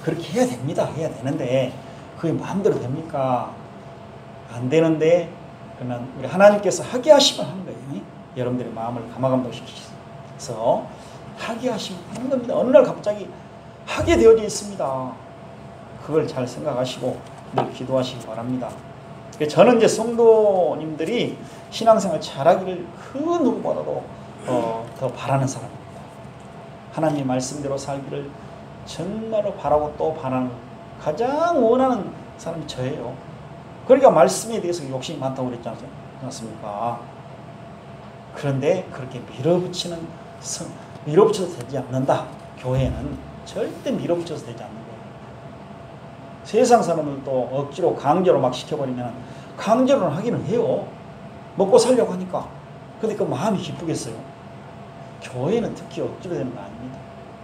그렇게 해야 됩니다. 해야 되는데 그게 마음대로 됩니까? 안 되는데 그러면 우리 하나님께서 하게 하시면 하는 거예요. 여러분들의 마음을 감화감동시키셔서 하게 하시면 하는 겁니다. 어느 날 갑자기 하게 되어져 있습니다. 그걸 잘 생각하시고 늘 기도하시기 바랍니다. 저는 이제 성도님들이 신앙생활 잘하기를 그 누구보다도 더 바라는 사람입니다. 하나님 말씀대로 살기를 정말로 바라고 또 바라는 가장 원하는 사람이 저예요. 그러니까 말씀에 대해서 욕심이 많다고 그랬지 않습니까? 그런데 그렇게 밀어붙여서 되지 않는다. 교회는 절대 밀어붙여서 되지 않는 거예요. 세상 사람들도 억지로 강제로 막 시켜버리면 강제로는 하기는 해요. 먹고 살려고 하니까. 근데 그 마음이 기쁘겠어요? 교회는 특히 억지로 되는 거 아닙니다.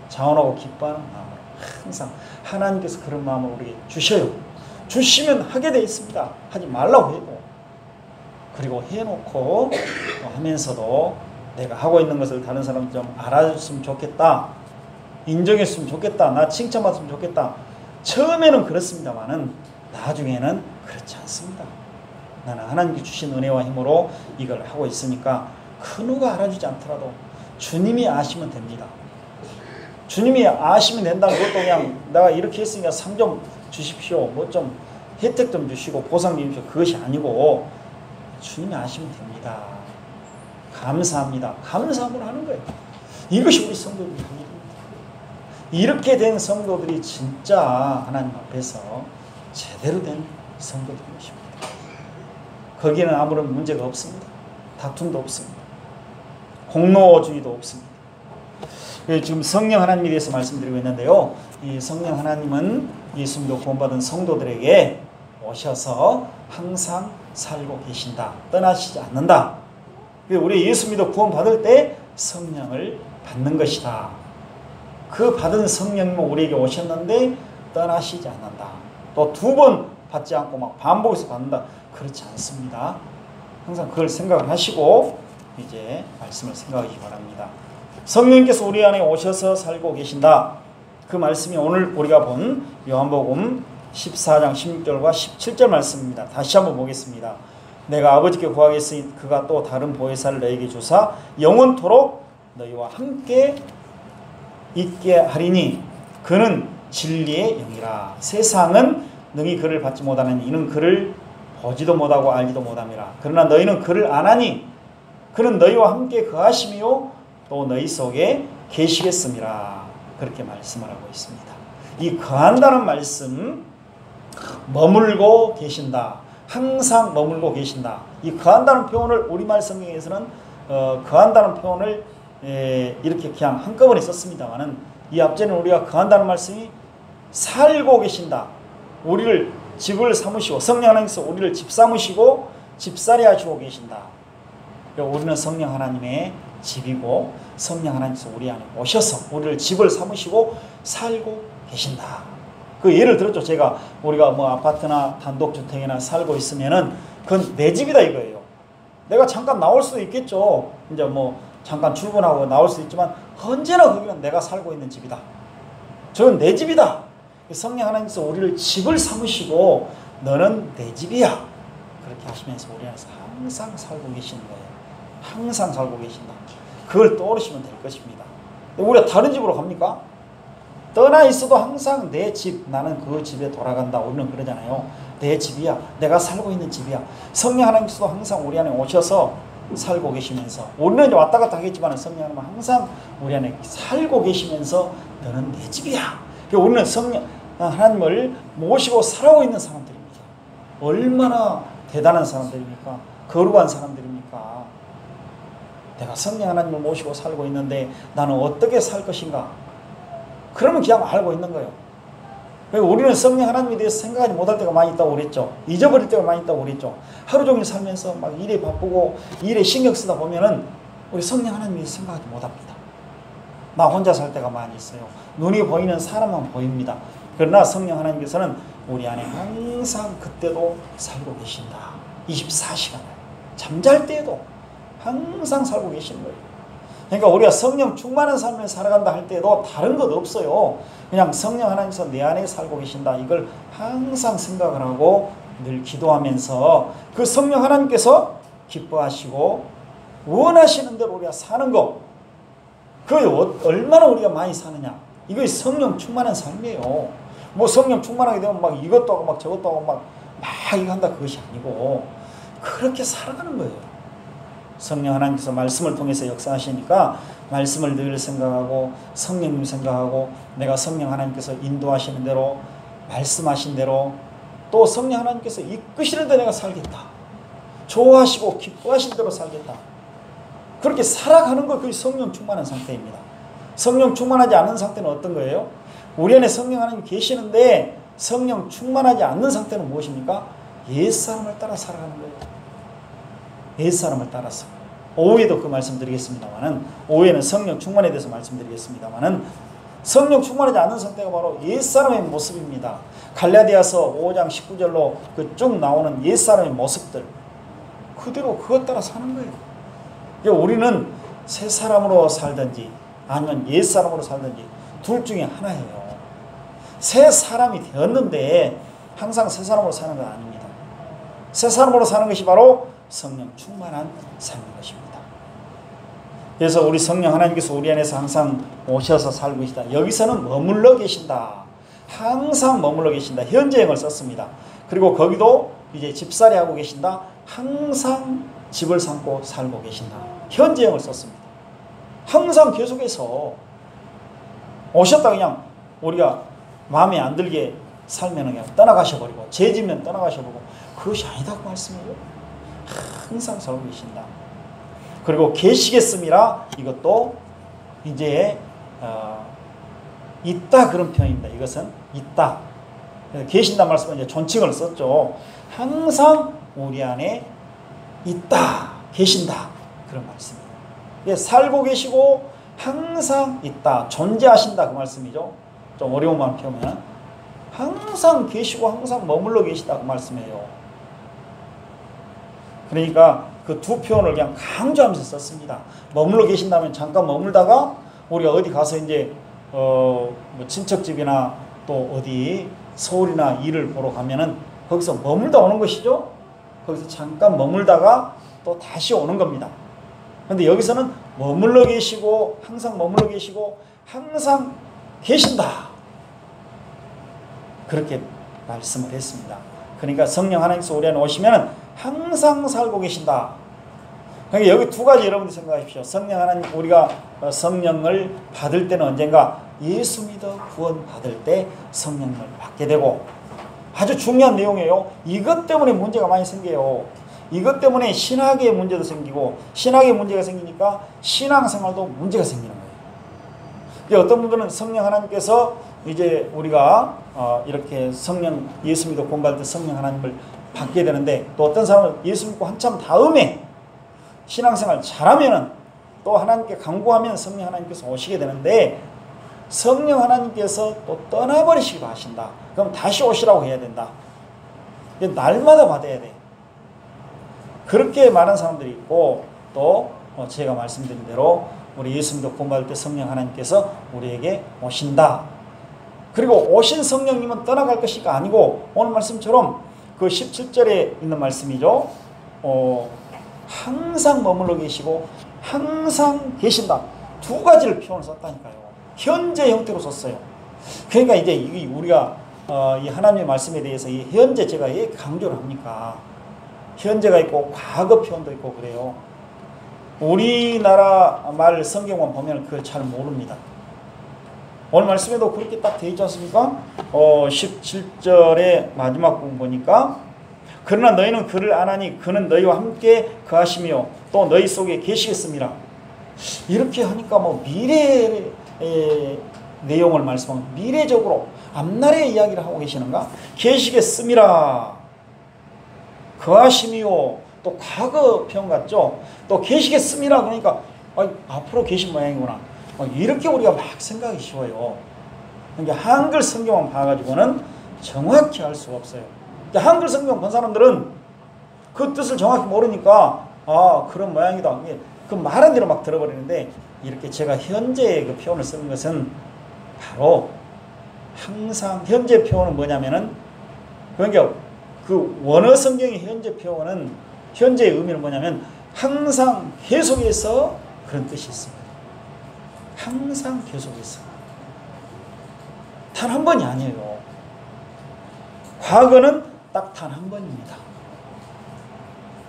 자원하고 기뻐하는 마음으로 항상 하나님께서 그런 마음을 우리에게 주셔요. 주시면 하게 되어 있습니다. 하지 말라고 해도. 그리고 해놓고 하면서도 내가 하고 있는 것을 다른 사람 좀 알아줬으면 좋겠다. 인정했으면 좋겠다. 나 칭찬받았으면 좋겠다. 처음에는 그렇습니다만은 나중에는 그렇지 않습니다. 나는 하나님께 주신 은혜와 힘으로 이걸 하고 있으니까 그 누가 알아주지 않더라도 주님이 아시면 됩니다. 주님이 아시면 된다는 것도 그냥 내가 이렇게 했으니까 상 좀 주십시오. 뭐 좀 혜택 좀 주시고 보상 좀 주십시오. 그것이 아니고 주님이 아시면 됩니다. 감사합니다. 감사함으로 하는 거예요. 이것이 우리 성도들의 일입니다. 이렇게 된 성도들이 진짜 하나님 앞에서 제대로 된 성도들인 것입니다. 거기에는 아무런 문제가 없습니다. 다툼도 없습니다. 공로주의도 없습니다. 지금 성령 하나님에 대해서 말씀드리고 있는데요. 이 성령 하나님은 예수님도 구원받은 성도들에게 오셔서 항상 살고 계신다. 떠나시지 않는다. 우리 예수님도 구원받을 때 성령을 받는 것이다. 그 받은 성령님은 우리에게 오셨는데 떠나시지 않는다. 또 2번 받지 않고 막 반복해서 받는다. 그렇지 않습니다. 항상 그걸 생각을 하시고 이제 말씀을 생각하시기 바랍니다. 성령님께서 우리 안에 오셔서 살고 계신다. 그 말씀이 오늘 우리가 본 요한복음 14장 16절과 17절 말씀입니다. 다시 한번 보겠습니다. 내가 아버지께 구하겠으니 그가 또 다른 보혜사를 너에게 주사 영원토록 너희와 함께 있게 하리니 그는 진리의 영이라. 세상은 능히 그를 받지 못하느니 이는 그를 보지도 못하고 알지도 못함이라. 그러나 너희는 그를 아나니 그는 너희와 함께 거하시며 또 너희 속에 계시겠음이라. 그렇게 말씀을 하고 있습니다. 이 거한다는 말씀, 머물고 계신다. 항상 머물고 계신다. 이 거한다는 표현을 우리말 성경에서는 거한다는 표현을 이렇게 그냥 한꺼번에 썼습니다만은 이 앞전에 우리가 거한다는 말씀이 살고 계신다. 우리를 집을 삼으시고 성령 하나님께서 우리를 집 삼으시고 집살이 하시고 계신다. 우리는 성령 하나님의 집이고 성령 하나님께서 우리 안에 오셔서 우리를 집을 삼으시고 살고 계신다. 그 예를 들었죠. 우리가 뭐 아파트나 단독주택이나 살고 있으면은 그건 내 집이다 이거예요. 내가 잠깐 나올 수도 있겠죠. 이제 뭐 잠깐 출근하고 나올 수 있지만 언제나 거기는 내가 살고 있는 집이다. 저건 내 집이다. 성령 하나님께서 우리를 집을 삼으시고 너는 내 집이야. 그렇게 하시면서 우리 안에서 항상 살고 계시는 거예요. 항상 살고 계신다. 그걸 떠오르시면 될 것입니다. 우리가 다른 집으로 갑니까? 떠나 있어도 항상 내 집, 나는 그 집에 돌아간다. 우리는 그러잖아요. 내 집이야. 내가 살고 있는 집이야. 성령 하나님께서도 항상 우리 안에 오셔서 살고 계시면서 우리는 이제 왔다 갔다 하겠지만 성령 하나님은 항상 우리 안에 살고 계시면서 너는 내 집이야. 우리는 성령 하나님을 모시고 살아오고 있는 사람들입니다. 얼마나 대단한 사람들입니까? 거룩한 사람들입니까? 내가 성령 하나님을 모시고 살고 있는데 나는 어떻게 살 것인가? 그러면 그냥 알고 있는 거예요. 그리고 우리는 성령 하나님에 대해서 생각하지 못할 때가 많이 있다고 그랬죠. 잊어버릴 때가 많이 있다고 그랬죠. 하루 종일 살면서 막 일에 바쁘고 일에 신경 쓰다 보면은 우리 성령 하나님에 대해서 생각하지 못합니다. 나 혼자 살 때가 많이 있어요. 눈이 보이는 사람만 보입니다. 그러나 성령 하나님께서는 우리 안에 항상 그때도 살고 계신다. 24시간을. 잠잘 때에도 항상 살고 계시는 거예요. 그러니까 우리가 성령 충만한 삶을 살아간다 할 때도 다른 것 없어요. 그냥 성령 하나님께서 내 안에 살고 계신다. 이걸 항상 생각을 하고 늘 기도하면서 그 성령 하나님께서 기뻐하시고 원하시는 대로 우리가 사는 거, 그게 얼마나 우리가 많이 사느냐. 이거 성령 충만한 삶이에요. 뭐 성령 충만하게 되면 막 이것도 하고 막 저것도 하고 막 이거 한다 그것이 아니고 그렇게 살아가는 거예요. 성령 하나님께서 말씀을 통해서 역사하시니까 말씀을 늘 생각하고 성령님 생각하고 내가 성령 하나님께서 인도하시는 대로 말씀하신 대로 또 성령 하나님께서 이끄시는 대로 내가 살겠다. 좋아하시고 기뻐하신 대로 살겠다. 그렇게 살아가는 거 그게 성령 충만한 상태입니다. 성령 충만하지 않은 상태는 어떤 거예요? 우리 안에 성령 하나님 계시는데 성령 충만하지 않는 상태는 무엇입니까? 옛사람을 따라 살아가는 거예요. 옛사람을 따라서. 오후에도 그 말씀 드리겠습니다만은, 오후에는 성령 충만에 대해서 말씀드리겠습니다만은, 성령 충만하지 않는 상태가 바로 옛사람의 모습입니다. 갈라디아서 5장 19절로 그 쭉 나오는 옛사람의 모습들, 그대로 그것 따라 사는 거예요. 그러니까 우리는 새 사람으로 살든지 아니면 옛사람으로 살든지 둘 중에 하나예요. 새 사람이 되었는데 항상 새 사람으로 사는 건 아닙니다. 새 사람으로 사는 것이 바로 성령 충만한 삶인 것입니다. 그래서 우리 성령 하나님께서 우리 안에서 항상 오셔서 살고 계시다. 여기서는 머물러 계신다. 항상 머물러 계신다. 현재형을 썼습니다. 그리고 거기도 이제 집살이 하고 계신다. 항상 집을 삼고 살고 계신다. 현재형을 썼습니다. 항상 계속해서 오셨다 그냥 우리가 마음에 안 들게 살면 그냥 떠나가셔버리고 죄지면 떠나가셔버리고 그것이 아니다고 말씀해요. 항상 살고 계신다. 그리고 계시겠음이라 이것도 이제 있다 그런 표현입니다. 이것은 있다. 계신다는 말씀은 이제 존칭을 썼죠. 항상 우리 안에 있다, 계신다 그런 말씀입니다. 살고 계시고 항상 있다, 존재하신다 그 말씀이죠. 좀 어려운 말 표현은 항상 계시고 항상 머물러 계시다 그 말씀이에요. 그러니까 그 두 표현을 그냥 강조하면서 썼습니다. 머물러 계신다면 잠깐 머물다가 우리가 어디 가서 이제 뭐 친척집이나 또 어디 서울이나 일을 보러 가면은 거기서 머물다 오는 것이죠. 거기서 잠깐 머물다가 또 다시 오는 겁니다. 그런데 여기서는 머물러 계시고 항상 머물러 계시고 항상 계신다. 그렇게 말씀을 했습니다. 그러니까 성령 하나님께서 우리 안에 오시면 항상 살고 계신다. 그러니까 여기 두 가지 여러분들 생각하십시오. 성령 하나님, 우리가 성령을 받을 때는 언젠가 예수 믿어 구원 받을 때 성령을 받게 되고, 아주 중요한 내용이에요. 이것 때문에 문제가 많이 생겨요. 이것 때문에 신학의 문제도 생기고, 신학의 문제가 생기니까 신앙생활도 문제가 생기는 거예요. 어떤 분들은 성령 하나님께서 이제 우리가 이렇게 성령 예수 믿어 구원 받을 때 성령 하나님을 받게 되는데, 또 어떤 사람은 예수 믿고 한참 다음에 신앙생활 잘하면은 또 하나님께 간구하면 성령 하나님께서 오시게 되는데, 성령 하나님께서 또 떠나버리시기도 하신다. 그럼 다시 오시라고 해야 된다. 날마다 받아야 돼. 그렇게 많은 사람들이 있고, 또 제가 말씀드린 대로 우리 예수 믿어 구원 받을 때 성령 하나님께서 우리에게 오신다. 그리고 오신 성령님은 떠나갈 것이가 아니고, 오늘 말씀처럼 그 17절에 있는 말씀이죠. 항상 머물러 계시고 항상 계신다. 두 가지를 표현을 썼다니까요. 현재 형태로 썼어요. 그러니까 이제 우리가 이 하나님의 말씀에 대해서 이 현재 제가 왜 강조를 합니까? 현재가 있고 과거 표현도 있고 그래요. 우리나라 말 성경만 보면 그걸 잘 모릅니다. 오늘 말씀에도 그렇게 딱 되어 있지 않습니까? 17절의 마지막 부분 보니까, 그러나 너희는 그를 아나니 그는 너희와 함께 거하시며 또 너희 속에 계시겠습니다. 이렇게 하니까 뭐 미래의 내용을 말씀하고 미래적으로 앞날의 이야기를 하고 계시는가? 계시겠습니다. 거하시며 또 과거 표현 같죠? 또 계시겠습니다. 그러니까 앞으로 계신 모양이구나. 이렇게 우리가 막 생각이 쉬워요. 그러니까 한글 성경만 봐가지고는 정확히 알 수가 없어요. 그러니까 한글 성경 본 사람들은 그 뜻을 정확히 모르니까 그런 모양이다. 그 말한 대로 막 들어버리는데, 이렇게 제가 현재의 그 표현을 쓰는 것은 바로 항상 현재 표현은 뭐냐면은, 그러니까 그 원어 성경의 현재 표현은, 현재의 의미는 뭐냐면 항상 계속해서 그런 뜻이 있습니다. 항상 계속해서. 단 한 번이 아니에요. 과거는 딱 단 한 번입니다.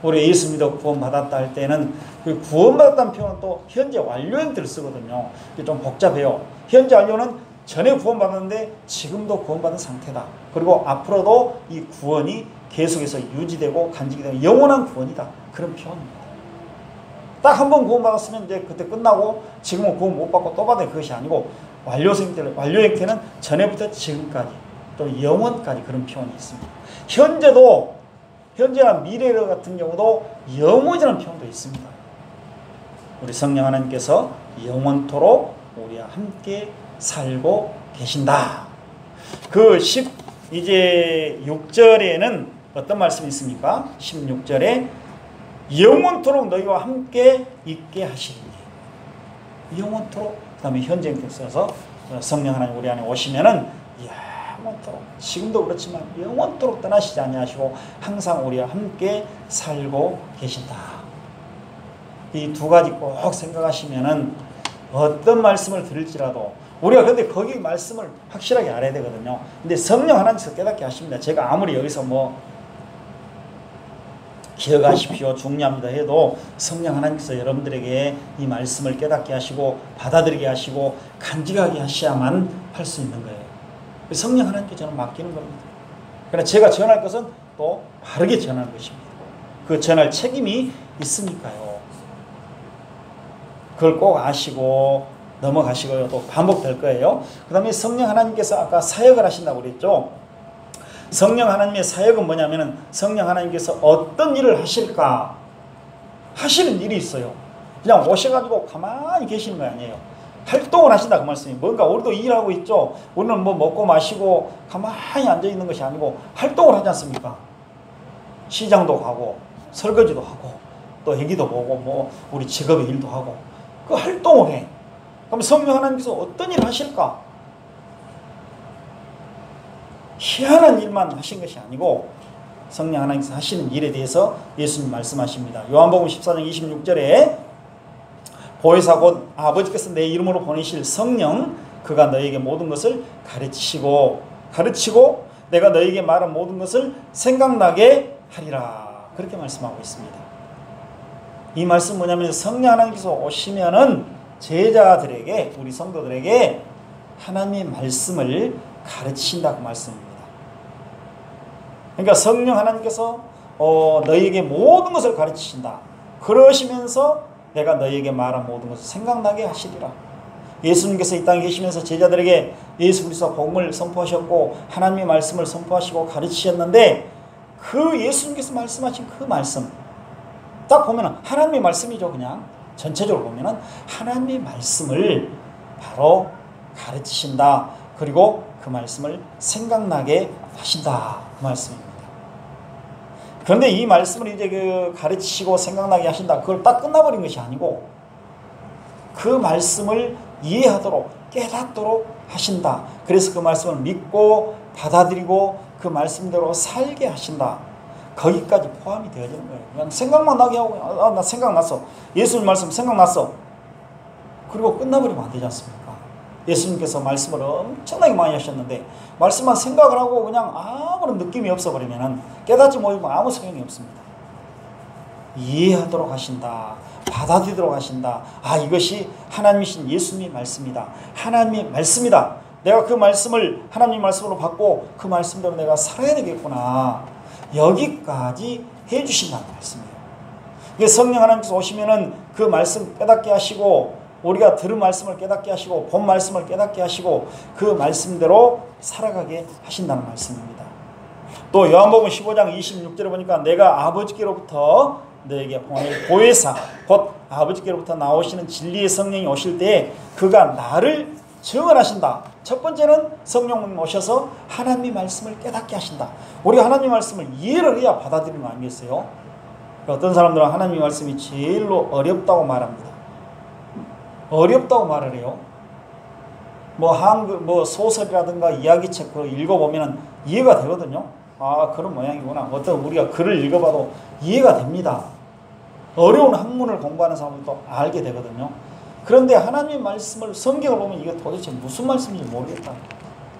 우리 예수 믿어 구원받았다 할 때는 그 구원받았다는 표현은 또 현재 완료 형태를 쓰거든요. 이게 좀 복잡해요. 현재 완료는 전에 구원받았는데 지금도 구원받은 상태다. 그리고 앞으로도 이 구원이 계속해서 유지되고 간직이 되는 영원한 구원이다. 그런 표현입니다. 딱 한 번 구원받았으면 이제 그때 끝나고 지금은 구원 못 받고 또 받는 그것이 아니고 완료 형태는 전에부터 지금까지 또 영원까지 그런 표현이 있습니다. 현재나 미래 같은 경우도 영원이라는 표현도 있습니다. 우리 성령 하나님께서 영원토록 우리와 함께 살고 계신다. 이제 6절에는 어떤 말씀이 있습니까? 16절에 영원토록 너희와 함께 있게 하시리니. 영원토록. 그 다음에 현재 형태 써서 성령 하나님 우리 안에 오시면은 영원토록, 지금도 그렇지만 영원토록 떠나시지 아니하시고 항상 우리와 함께 살고 계신다. 이 두 가지 꼭 생각하시면은 어떤 말씀을 들을지라도 우리가 근데 거기 말씀을 확실하게 알아야 되거든요. 근데 성령 하나님께서 깨닫게 하십니다. 제가 아무리 여기서 기억하십시오, 중요합니다 해도 성령 하나님께서 여러분들에게 이 말씀을 깨닫게 하시고 받아들이게 하시고 간직하게 하셔야만 할 수 있는 거예요. 성령 하나님께 저는 맡기는 겁니다. 그러나 제가 전할 것은 또 바르게 전하는 것입니다. 그 전할 책임이 있으니까요. 그걸 꼭 아시고 넘어가시고요. 또 반복될 거예요. 그 다음에 성령 하나님께서 아까 사역을 하신다고 그랬죠. 성령 하나님의 사역은 뭐냐면은 성령 하나님께서 어떤 일을 하실까? 하시는 일이 있어요. 그냥 오셔가지고 가만히 계시는 거 아니에요. 활동을 하신다 그 말씀이. 뭔가 우리도 일하고 있죠. 우리는 먹고 마시고 가만히 앉아있는 것이 아니고 활동을 하지 않습니까? 시장도 가고 설거지도 하고 또 애기도 보고 우리 직업의 일도 하고 그 활동을 해. 그럼 성령 하나님께서 어떤 일을 하실까? 희한한 일만 하신 것이 아니고 성령 하나님께서 하시는 일에 대해서 예수님 말씀하십니다. 요한복음 14장 26절에 보혜사 곧 아버지께서 내 이름으로 보내실 성령 그가 너에게 모든 것을 가르치고 내가 너에게 말한 모든 것을 생각나게 하리라. 그렇게 말씀하고 있습니다. 이 말씀 뭐냐면 성령 하나님께서 오시면은 제자들에게, 우리 성도들에게 하나님의 말씀을 가르치신다고 말씀입니다. 그러니까 성령 하나님께서 너희에게 모든 것을 가르치신다. 그러시면서 내가 너희에게 말한 모든 것을 생각나게 하시리라. 예수님께서 이 땅에 계시면서 제자들에게 예수 그리스도 복음을 선포하셨고 하나님의 말씀을 선포하시고 가르치셨는데 그 예수님께서 말씀하신 그 말씀 딱 보면은 하나님의 말씀이죠. 그냥 전체적으로 보면은 하나님의 말씀을 바로 가르치신다. 그리고 그 말씀을 생각나게 하신다. 그 말씀입니다. 그런데 이 말씀을 이제 가르치시고 생각나게 하신다. 그걸 딱 끝나버린 것이 아니고 그 말씀을 이해하도록 깨닫도록 하신다. 그래서 그 말씀을 믿고 받아들이고 그 말씀대로 살게 하신다. 거기까지 포함이 되어지는 거예요. 그냥 생각만 나게 하고 나 생각났어. 예수님 말씀 생각났어. 그리고 끝나버리면 안 되지 않습니까? 예수님께서 말씀을 엄청나게 많이 하셨는데 말씀만 생각을 하고 그냥 아무런 느낌이 없어버리면 깨닫지 못하면 아무 소용이 없습니다. 이해하도록 하신다. 받아들이도록 하신다. 이것이 하나님이신 예수님의 말씀이다. 하나님의 말씀이다. 내가 그 말씀을 하나님의 말씀으로 받고 그 말씀대로 내가 살아야 되겠구나. 여기까지 해주신다는 말씀이에요. 성령 하나님께서 오시면은 그 말씀 깨닫게 하시고 우리가 들은 말씀을 깨닫게 하시고 본 말씀을 깨닫게 하시고 그 말씀대로 살아가게 하신다는 말씀입니다. 또 요한복음 15장 26절에 보니까 내가 아버지께로부터 너에게 보낼 보혜사 곧 아버지께로부터 나오시는 진리의 성령이 오실 때에 그가 나를 증언하신다. 첫 번째는 성령님 오셔서 하나님의 말씀을 깨닫게 하신다. 우리가 하나님의 말씀을 이해를 해야 받아들이는 거 아니겠어요? 어떤 사람들은 하나님의 말씀이 제일로 어렵다고 말합니다. 어렵다고 말을 해요. 뭐 한글, 뭐 소설이라든가 이야기책 그거 읽어보면 이해가 되거든요. 아, 그런 모양이구나. 어떤 우리가 글을 읽어봐도 이해가 됩니다. 어려운 학문을 공부하는 사람들도 알게 되거든요. 그런데 하나님의 말씀을, 성경을 보면 이게 도대체 무슨 말씀인지 모르겠다.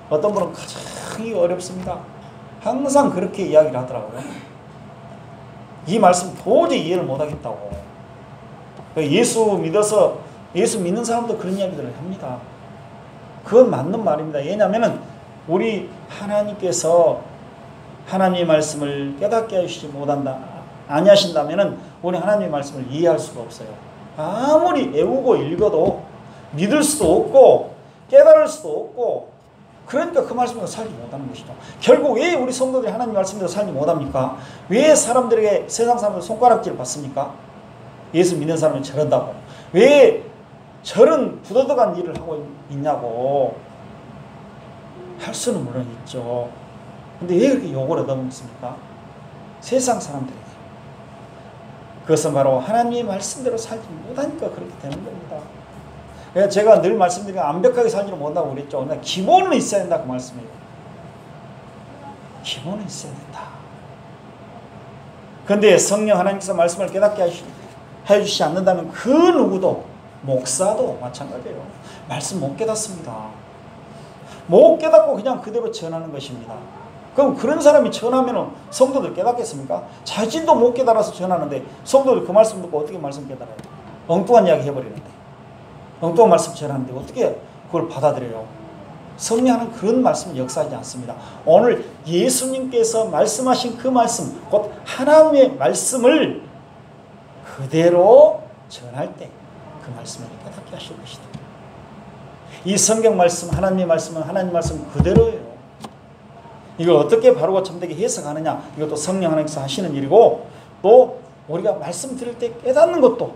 어떤 분은 가장 어렵습니다. 항상 그렇게 이야기를 하더라고요. 이 말씀 도저히 이해를 못하겠다고. 예수 믿어서, 예수 믿는 사람도 그런 이야기들을 합니다. 그건 맞는 말입니다. 왜냐하면 우리 하나님께서 하나님의 말씀을 깨닫게 하시지 아니하신다면 우리 하나님의 말씀을 이해할 수가 없어요. 아무리 외우고 읽어도 믿을 수도 없고 깨달을 수도 없고, 그러니까 그 말씀으로 살지 못하는 것이죠. 결국 왜 우리 성도들이 하나님 말씀대로 살지 못합니까? 왜 사람들에게, 세상 사람들 손가락질 받습니까? 예수 믿는 사람은 저런다고. 왜 저런 부도덕한 일을 하고 있냐고 할 수는 물론 있죠. 근데 왜 그렇게 욕을 얻어먹습니까? 세상 사람들에게. 그것은 바로 하나님의 말씀대로 살지 못하니까 그렇게 되는 겁니다. 그래서 제가 늘 말씀드리면 완벽하게 살지 못한다고 그랬죠. 그러나 기본은 있어야 된다 그 말씀이에요. 기본은 있어야 된다. 그런데 성령 하나님께서 말씀을 깨닫게 해주시지 않는다면 그 누구도, 목사도 마찬가지예요. 말씀 못 깨닫습니다. 못 깨닫고 그냥 그대로 전하는 것입니다. 그럼 그런 사람이 전하면 성도들 깨닫겠습니까? 자신도 못 깨달아서 전하는데 성도들 그 말씀 듣고 어떻게 말씀 깨달아요? 엉뚱한 이야기 해버리는데, 엉뚱한 말씀 전하는데 어떻게 그걸 받아들여요? 성령은 그런 말씀 역사하지 않습니다. 오늘 예수님께서 말씀하신 그 말씀, 곧 하나님의 말씀을 그대로 전할 때 그 말씀을 깨닫게 하실 것이다. 이 성경 말씀, 하나님의 말씀은 하나님 말씀 그대로예요. 이걸 어떻게 바르고 참되게 해석하느냐, 이것도 성령 하나님께서 하시는 일이고, 또 우리가 말씀 들을 때 깨닫는 것도,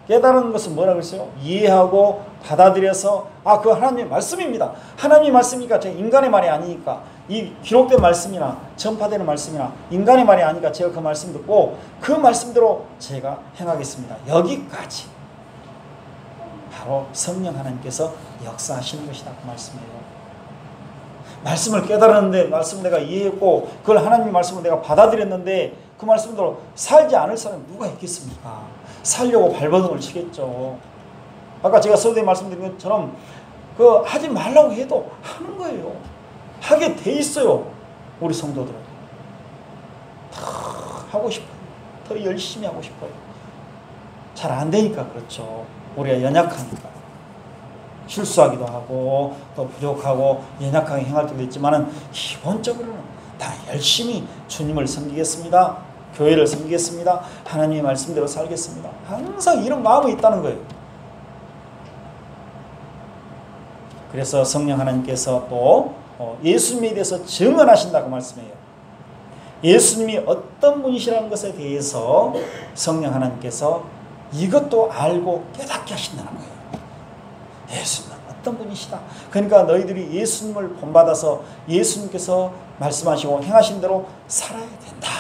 깨달은 것은 뭐라고 했어요? 이해하고 받아들여서, 아, 그거 하나님의 말씀입니다. 하나님의 말씀이니까 제가 인간의 말이 아니니까, 이 기록된 말씀이나 전파되는 말씀이나 인간의 말이 아니니까 제가 그 말씀 듣고 그 말씀대로 제가 행하겠습니다. 여기까지 바로 성령 하나님께서 역사하시는 것이다 그 말씀이에요. 말씀을 깨달았는데, 말씀을 내가 이해했고 그걸 하나님의 말씀을 내가 받아들였는데 그 말씀대로 살지 않을 사람이 누가 있겠습니까? 살려고 발버둥을 치겠죠. 아까 제가 서두에 말씀드린 것처럼 그 하지 말라고 해도 하는 거예요. 하게 돼 있어요. 우리 성도들은 더 하고 싶어요. 더 열심히 하고 싶어요. 잘 안 되니까 그렇죠. 우리가 연약하니까 실수하기도 하고 또 부족하고 연약하게 행할 때도 있지만은 기본적으로는 다 열심히 주님을 섬기겠습니다. 교회를 섬기겠습니다. 하나님의 말씀대로 살겠습니다. 항상 이런 마음이 있다는 거예요. 그래서 성령 하나님께서 또 예수님에 대해서 증언하신다고 말씀해요. 예수님이 어떤 분이시라는 것에 대해서 성령 하나님께서 이것도 알고 깨닫게 하신다는 거예요. 예수님은 어떤 분이시다. 그러니까 너희들이 예수님을 본받아서 예수님께서 말씀하시고 행하신 대로 살아야 된다.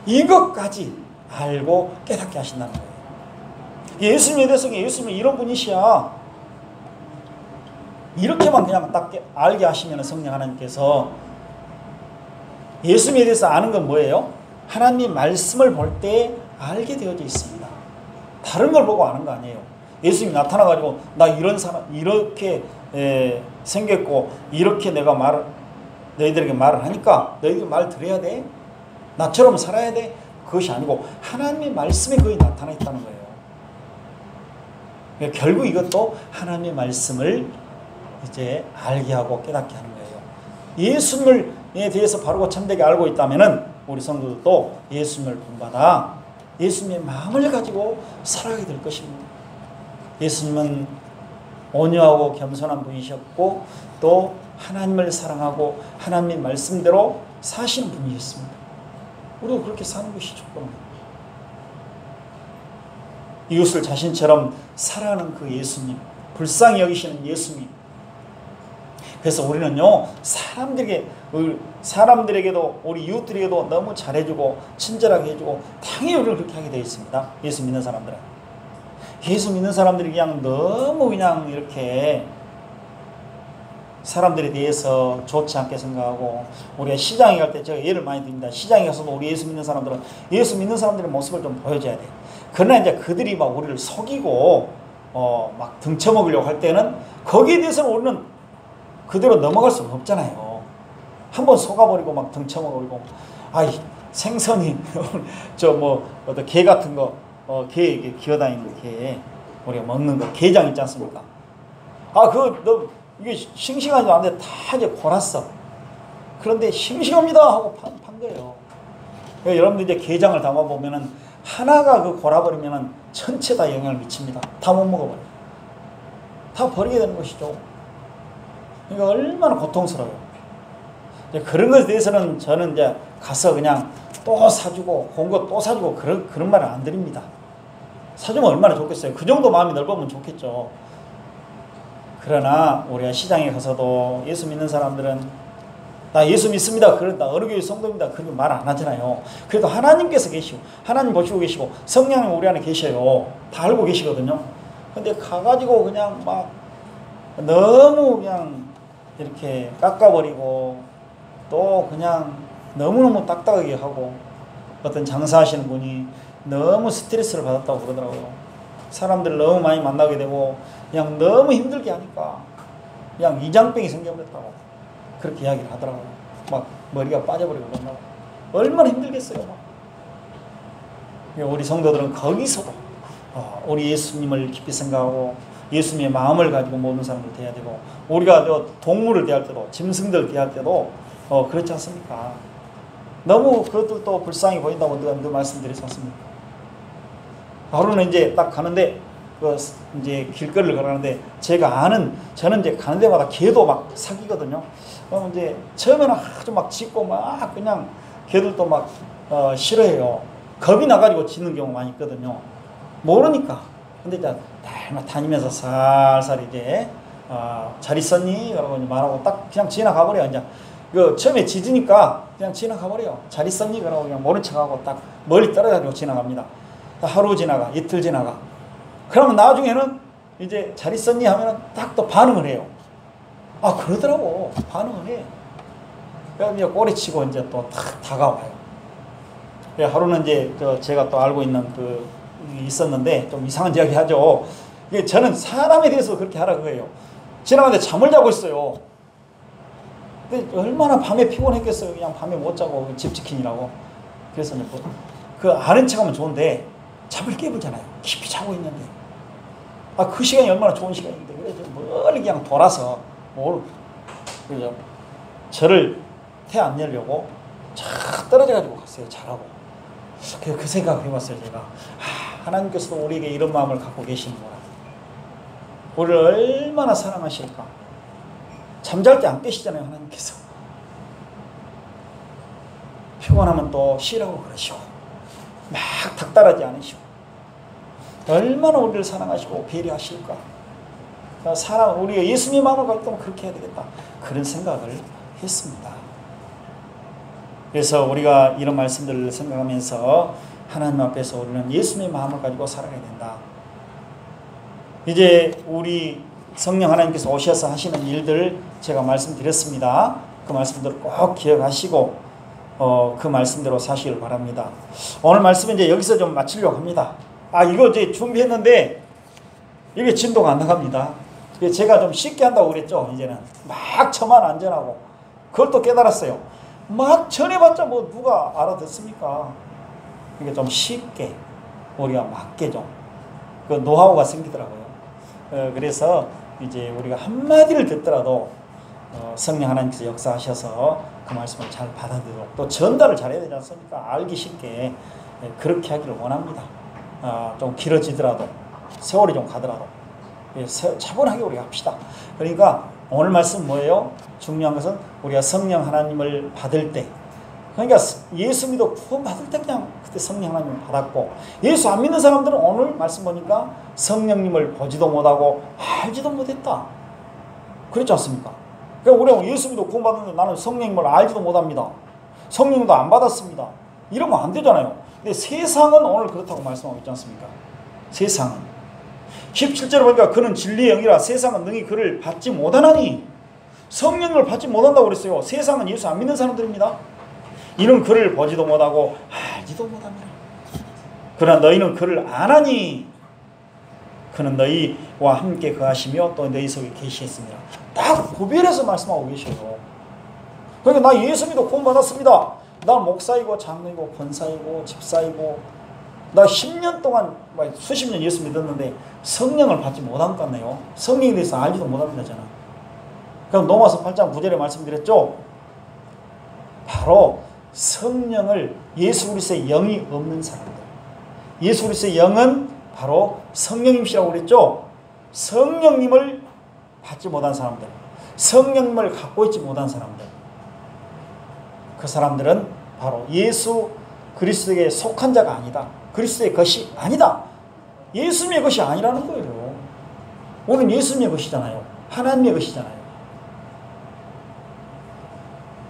이것까지 알고 깨닫게 하신다는 거예요. 예수님에 대해서 예수님은 이런 분이시야. 이렇게만 그냥 딱 알게 하시면 성령 하나님께서, 예수님에 대해서 아는 건 뭐예요? 하나님 말씀을 볼 때 알게 되어져 있습니다. 다른 걸 보고 아는 거 아니에요. 예수님이 나타나가지고 나 이런 사람 이렇게 생겼고 이렇게 내가 너희들에게 말을 하니까 너희들 말 들어야 돼. 나처럼 살아야 돼. 그것이 아니고 하나님의 말씀에 거의 나타나 있다는 거예요. 그러니까 결국 이것도 하나님의 말씀을 이제 알게 하고 깨닫게 하는 거예요. 예수님에 대해서 바르고 참되게 알고 있다면은 우리 성도들도 예수님을 본받아 예수님의 마음을 가지고 살아가게 될 것입니다. 예수님은 온유하고 겸손한 분이셨고 또 하나님을 사랑하고 하나님의 말씀대로 사시는 분이셨습니다. 우리도 그렇게 사는 것이 조건입니다. 이웃을 자신처럼 사랑하는 그 예수님, 불쌍히 여기시는 예수님, 그래서 우리는요, 사람들에게도 우리 이웃들에게도 너무 잘해주고 친절하게 해주고 당연히 우리를 그렇게 하게 되어 있습니다. 예수 믿는 사람들은. 예수 믿는 사람들이 그냥 너무 그냥 이렇게 사람들에 대해서 좋지 않게 생각하고, 우리가 시장에 갈 때 제가 예를 많이 듭니다. 시장에 가서도 우리 예수 믿는 사람들은 예수 믿는 사람들의 모습을 좀 보여줘야 돼. 그러나 이제 그들이 막 우리를 속이고 막 등쳐먹으려고 할 때는 거기에 대해서는 우리는 그대로 넘어갈 수는 없잖아요. 한번 속아버리고 막 등쳐먹으려고, 아이 생선이 저 뭐 어떤 게 같은 거, 게 기어다니는 게 우리가 먹는 거 게장 있지 않습니까? 너 이게 싱싱하지도 않은데 다 이제 골았어. 그런데 싱싱합니다 하고 판 거예요. 그러니까 여러분들 이제 게장을 담아보면은 하나가 그 골아버리면은 전체 다 영향을 미칩니다. 다 못 먹어버려요. 다 버리게 되는 것이죠. 그러니까 얼마나 고통스러워요. 그런 것에 대해서는 저는 이제 가서 그냥 또 사주고 본 거 또 사주고 그런 말은 안 드립니다. 사주면 얼마나 좋겠어요. 그 정도 마음이 넓으면 좋겠죠. 그러나 우리가 시장에 가서도 예수 믿는 사람들은 나 예수 믿습니다, 그런다, 어느 교회 성도입니다, 그렇게 말 안 하잖아요. 그래도 하나님께서 계시고 하나님 보시고 계시고 성령님 우리 안에 계셔요. 다 알고 계시거든요. 근데 가가지고 그냥 막 너무 그냥 이렇게 깎아버리고 또 그냥 너무너무 딱딱하게 하고, 어떤 장사하시는 분이 너무 스트레스를 받았다고 그러더라고요. 사람들 너무 많이 만나게 되고 그냥 너무 힘들게 하니까 그냥 이장병이 생겨버렸다고 그렇게 이야기를 하더라고요. 막 머리가 빠져버리고 그런다고. 얼마나 힘들겠어요. 막. 우리 성도들은 거기서도 우리 예수님을 깊이 생각하고 예수님의 마음을 가지고 모든 사람들 대해야 되고, 우리가 동물을 대할 때도 짐승들 대할 때도 그렇지 않습니까? 너무 그것들도 불쌍히 보인다고 늘 말씀드리지 않습니까? 하루는 이제 딱 가는데 이제 길거리를 걸어가는데 저는 이제 가는 데마다 개도 막 사귀거든요. 그럼 이제 처음에는 아주 막 짖고 막 그냥 개들도 막 싫어해요. 겁이 나가지고 짖는 경우가 많이 있거든요. 모르니까. 근데 이제 날 다니면서 살살 이제 잘 있었니? 라고 말하고 딱 그냥 지나가버려요. 이제 처음에 짖으니까 그냥 지나가버려요. 잘 있었니? 그러고 그냥 모른 척하고 딱 멀리 떨어져가지고 지나갑니다. 하루 지나가, 이틀 지나가. 그러면 나중에는 이제 잘 있었니? 하면은 딱 또 반응을 해요. 그러더라고. 반응을 해. 그래서 이제 꼬리치고 이제 또 탁 다가와요. 하루는 이제 제가 또 알고 있는 있었는데 좀 이상한 이야기 하죠. 저는 사람에 대해서 그렇게 하라 그거예요. 지나가는데 잠을 자고 있어요. 근데 얼마나 밤에 피곤했겠어요. 그냥 밤에 못 자고 집 지키느라고. 그래서 이제 아는 척하면 좋은데 잠을 깨보잖아요. 깊이 자고 있는데. 그 시간이 얼마나 좋은 시간인데. 그래서 멀리 그냥 돌아서 그죠? 저를 태 안 내려고 착 떨어져가지고 갔어요. 자라고. 그 생각을 해봤어요. 제가 하나님께서도 우리에게 이런 마음을 갖고 계시는구나. 우리를 얼마나 사랑하실까. 잠잘 때 안 깨시잖아요. 하나님께서. 피곤하면 또 쉬라고 그러시고 막 닥달하지 않으시고 얼마나 우리를 사랑하시고 배려하실까. 우리가 예수님의 마음을 갖고 있다면 그렇게 해야 되겠다. 그런 생각을 했습니다. 그래서 우리가 이런 말씀들을 생각하면서 하나님 앞에서 우리는 예수님의 마음을 가지고 살아가야 된다. 이제 우리 성령 하나님께서 오셔서 하시는 일들 제가 말씀드렸습니다. 그 말씀들을 꼭 기억하시고 그 말씀대로 사시길 바랍니다. 오늘 말씀은 이제 여기서 좀 마치려고 합니다. 이거 이제 준비했는데 이게 진도가 안 나갑니다. 제가 좀 쉽게 한다고 그랬죠. 이제는 막 저만 안전하고 그걸 또 깨달았어요. 막 전해봤자 뭐 누가 알아듣습니까? 이게 좀 쉽게 우리가 맞게 좀 그 노하우가 생기더라고요. 그래서 이제 우리가 한마디를 듣더라도 성령 하나님께서 역사하셔서 그 말씀을 잘 받아들이고 또 전달을 잘해야 되지 않습니까? 알기 쉽게 그렇게 하기를 원합니다. 좀 길어지더라도 세월이 좀 가더라도 차분하게 우리가 합시다. 그러니까 오늘 말씀 뭐예요? 중요한 것은 우리가 성령 하나님을 받을 때, 그러니까 예수 믿어 구원 받을 때 그냥 그때 성령 하나님을 받았고, 예수 안 믿는 사람들은 오늘 말씀 보니까 성령님을 보지도 못하고 알지도 못했다. 그렇지 않습니까? 그러니까 우리가 예수 믿어 구원받는데 나는 성령님을 알지도 못합니다. 성령도 안 받았습니다. 이러면 안 되잖아요. 근데 세상은 오늘 그렇다고 말씀하고 있지 않습니까? 세상은 17절에 보니까 그는 진리의 영이라 세상은 능히 그를 받지 못하나니, 성령을 받지 못한다고 그랬어요. 세상은 예수 안 믿는 사람들입니다. 이는 그를 보지도 못하고 알지도 못합니다. 그러나 너희는 그를 아나니 그는 너희와 함께 거하시며 또 너희 속에 계시겠습니다. 딱 구별해서 말씀하고 계셔요. 그러니까 나 예수 믿어 구원 받았습니다. 나 목사이고 장로이고 권사이고 집사이고 나 10년 동안 수십 년 예수 믿었는데 성령을 받지 못한 것 같네요. 성령에 대해서 알지도 못한다잖아. 그럼 로마서 8장 9절에 말씀드렸죠. 바로 성령을, 예수 그리스도의 영이 없는 사람들, 예수 그리스도의 영은 바로 성령님이시라고 그랬죠. 성령님을 받지 못한 사람들, 성령님을 갖고 있지 못한 사람들, 그 사람들은 바로 예수 그리스도에게 속한 자가 아니다. 그리스도의 것이 아니다. 예수님의 것이 아니라는 거예요. 우리는 예수님의 것이잖아요. 하나님의 것이잖아요.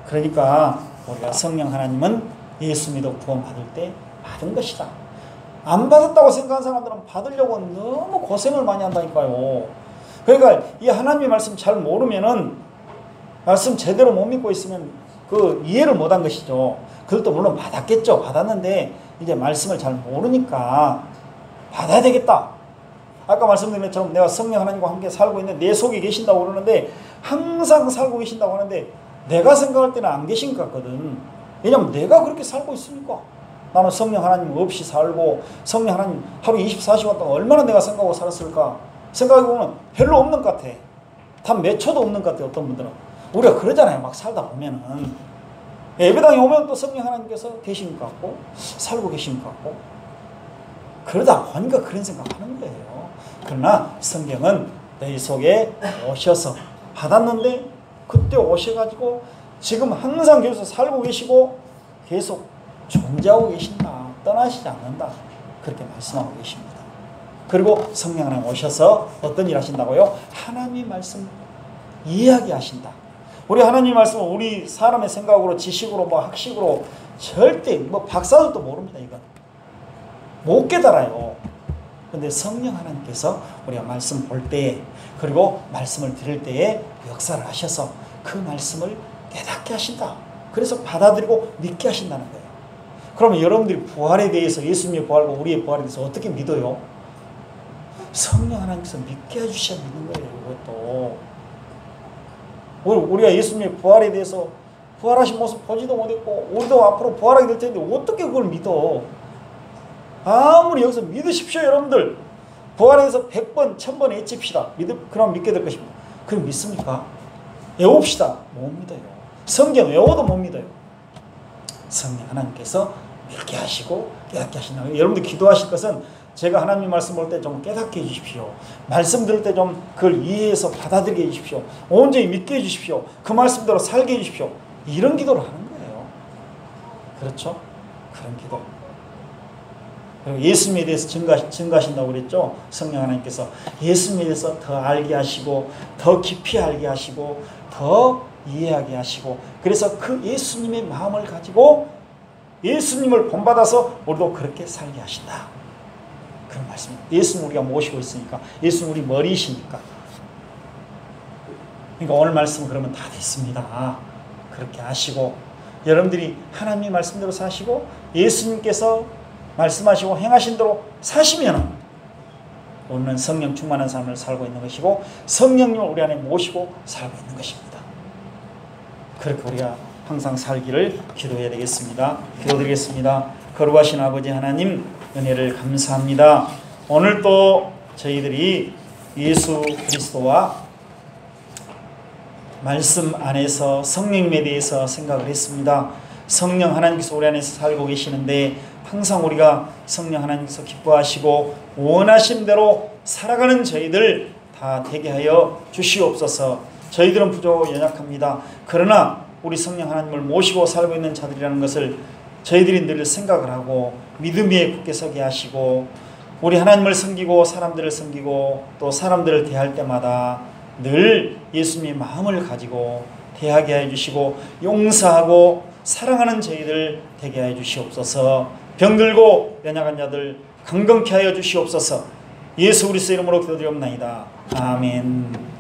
그러니까 우리가 성령 하나님은 예수 믿어 구원 받을 때 받은 것이다. 안 받았다고 생각하는 사람들은 받으려고 너무 고생을 많이 한다니까요. 그러니까 이 하나님의 말씀 잘 모르면은, 말씀 제대로 못 믿고 있으면 그 이해를 못한 것이죠. 그것도 물론 받았겠죠. 받았는데 이제 말씀을 잘 모르니까 받아야 되겠다. 아까 말씀드린 것처럼 내가 성령 하나님과 함께 살고 있는데 내 속에 계신다고 그러는데, 항상 살고 계신다고 하는데 내가 생각할 때는 안 계신 것 같거든. 왜냐면 내가 그렇게 살고 있으니까. 나는 성령 하나님 없이 살고, 성령 하나님 하루 24시간 동안 얼마나 내가 생각하고 살았을까 생각해보면 별로 없는 것 같아. 단 몇 초도 없는 것 같아. 어떤 분들은 우리가 그러잖아요. 막 살다 보면은 예배당에 오면 또 성령 하나님께서 계신 것 같고 살고 계신 것 같고, 그러다 보니까 그런 생각하는 거예요. 그러나 성경은 너희 속에 오셔서 받았는데 그때 오셔가지고 지금 항상 계속 살고 계시고 계속 존재하고 계신다. 떠나시지 않는다. 그렇게 말씀하고 계십니다. 그리고 성령 하나님 오셔서 어떤 일 하신다고요? 하나님의 말씀 이해하게 하신다. 우리 하나님의 말씀은 우리 사람의 생각으로, 지식으로, 학식으로 절대 박사들도 모릅니다. 이건 못 깨달아요. 근데 성령 하나님께서 우리가 말씀 볼 때에, 그리고 말씀을 들을 때에 역사를 하셔서 그 말씀을 깨닫게 하신다. 그래서 받아들이고 믿게 하신다는 거예요. 그러면 여러분들이 부활에 대해서, 예수님의 부활과 우리의 부활에 대해서 어떻게 믿어요? 성령 하나님께서 믿게 해주셔야 믿는 거예요. 이것도 우리가 예수님의 부활에 대해서, 부활하신 모습 보지도 못했고 우리도 앞으로 부활하게 될 텐데 어떻게 그걸 믿어? 아무리 여기서 믿으십시오. 여러분들 부활에 대해서 100번 1000번 외칩시다. 그럼 믿게 될 것입니다. 그럼 믿습니까? 외웁시다. 못 믿어요. 성경 외워도 못 믿어요. 성령 하나님께서 믿게 하시고 깨닫게 하신다. 여러분들 기도하실 것은, 제가 하나님 말씀 볼 때 좀 깨닫게 해주십시오. 말씀 들을 때 좀 그걸 이해해서 받아들이게 해주십시오. 온전히 믿게 해주십시오. 그 말씀대로 살게 해주십시오. 이런 기도를 하는 거예요. 그렇죠? 그런 기도. 그리고 예수님에 대해서 증거하신다고 그랬죠. 성령 하나님께서 예수님에 대해서 더 알게 하시고, 더 깊이 알게 하시고, 더 이해하게 하시고, 그래서 그 예수님의 마음을 가지고 예수님을 본받아서 우리도 그렇게 살게 하신다. 그런 말씀입니다. 예수님 우리가 모시고 있으니까, 예수님 우리 머리이시니까. 그러니까 오늘 말씀은 그러면 다 됐습니다. 그렇게 하시고, 여러분들이 하나님의 말씀대로 사시고 예수님께서 말씀하시고 행하신 대로 사시면 우리는 성령 충만한 삶을 살고 있는 것이고, 성령님을 우리 안에 모시고 살고 있는 것입니다. 그렇게 우리가 항상 살기를 기도해야 되겠습니다. 기도드리겠습니다. 거룩하신 아버지 하나님, 은혜를 감사합니다. 오늘 또 저희들이 예수 그리스도와 말씀 안에서 성령님에 대해서 생각을 했습니다. 성령 하나님께서 우리 안에서 살고 계시는데 항상 우리가 성령 하나님께서 기뻐하시고 원하신 대로 살아가는 저희들 다 되게 하여 주시옵소서. 저희들은 부족하고 연약합니다. 그러나 우리 성령 하나님을 모시고 살고 있는 자들이라는 것을 저희들이 늘 생각을 하고 믿음 위에 굳게 서게 하시고, 우리 하나님을 섬기고 사람들을 섬기고 또 사람들을 대할 때마다 늘 예수님의 마음을 가지고 대하게 해 주시고 용서하고 사랑하는 저희들 되게 해 주시옵소서. 병들고 연약한 자들 강건케 하여 주시옵소서. 예수 그리스도 이름으로 기도드리옵나이다. 아멘.